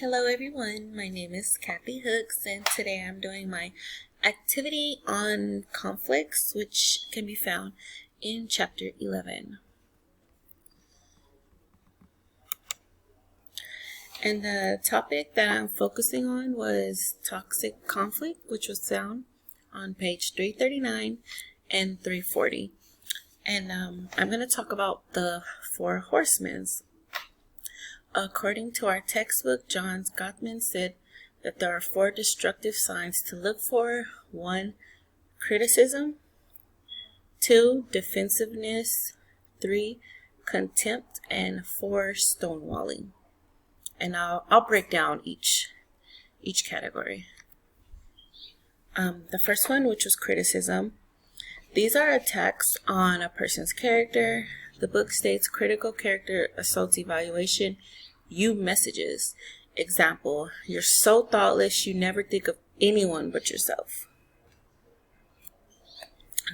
Hello everyone, my name is Kathy Hooks and today I'm doing my activity on conflicts, which can be found in chapter 11. And the topic that I'm focusing on was toxic conflict, which was found on page 339 and 340. And I'm going to talk about the four horsemen. According to our textbook, John Gottman said that there are four destructive signs to look for. 1, criticism. 2, defensiveness. 3, contempt. And 4, stonewalling. And I'll break down each category. The first one, which was criticism. These are attacks on a person's character. The book states critical character assaults evaluation. You messages. Example, you're so thoughtless you never think of anyone but yourself.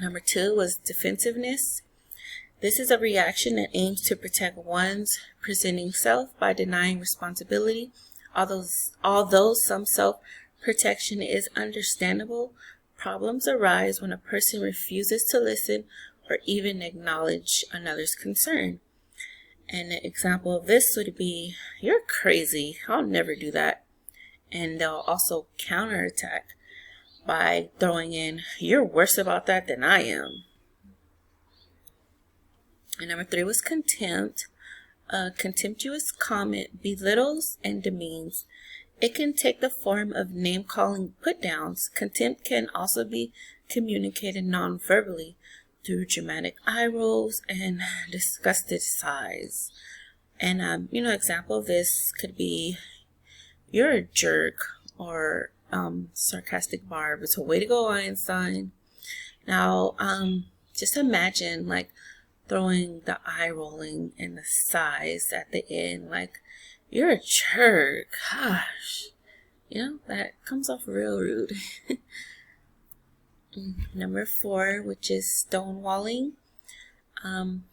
Number 2 was defensiveness. This is a reaction that aims to protect one's presenting self by denying responsibility. Although some self-protection is understandable, problems arise when a person refuses to listen or even acknowledge another's concern. And an example of this would be, you're crazy, I'll never do that. And they'll also counterattack by throwing in, you're worse about that than I am. And number 3 was contempt. A contemptuous comment belittles and demeans. It can take the form of name-calling put-downs. Contempt can also be communicated non-verbally through dramatic eye rolls and disgusted sighs. And example of this could be, you're a jerk, or sarcastic barb. It's a way to go, Einstein. Now, just imagine like throwing the eye rolling and the sighs at the end, like, you're a jerk. Gosh, that comes off real rude. Number 4, which is stonewalling.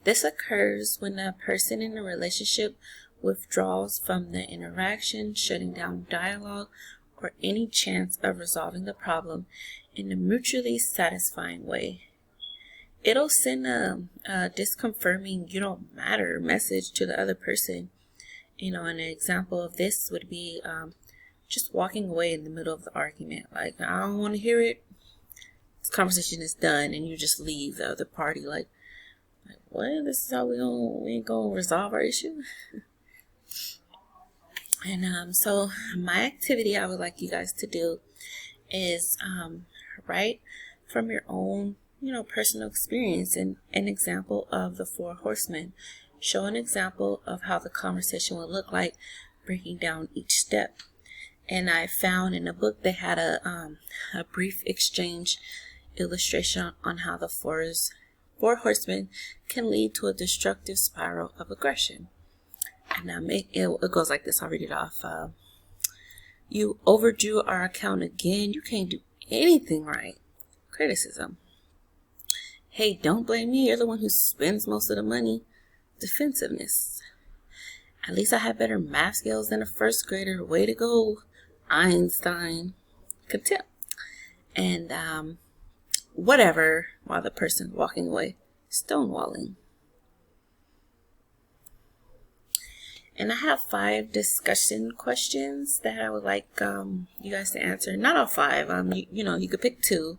This occurs when a person in a relationship withdraws from the interaction, shutting down dialogue, or any chance of resolving the problem in a mutually satisfying way. It'll send a disconfirming you don't matter message to the other person. An example of this would be just walking away in the middle of the argument. Like, I don't want to hear it. This conversation is done, and you just leave the other party like what? This is how we ain't gonna resolve our issue. And so my activity I would like you guys to do is write from your own personal experience and an example of the four horsemen. Show an example of how the conversation would look like, breaking down each step. And I found in a book they had a brief exchange illustration on how the four horsemen can lead to a destructive spiral of aggression. And it goes like this. I'll read it off. You overdrew our account again. You can't do anything right. Criticism. Hey, don't blame me. You're the one who spends most of the money. Defensiveness. At least I have better math skills than a first grader. Way to go, Einstein. Contempt. And whatever, while the person walking away. Stonewalling. And I have 5 discussion questions that I would like you guys to answer. Not all 5. You could pick 2.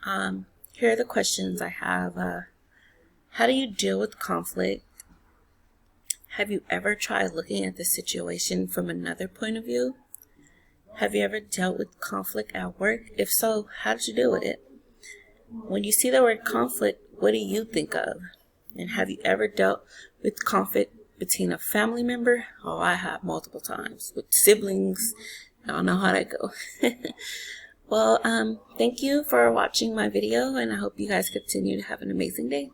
Here are the questions I have. How do you deal with conflict? Have you ever tried looking at the situation from another point of view? Have you ever dealt with conflict at work? If so, how did you deal with it? When you see the word conflict, what do you think of? And have you ever dealt with conflict between a family member? Oh, I have multiple times. With siblings, y'all know how that go. Well, thank you for watching my video, and I hope you guys continue to have an amazing day.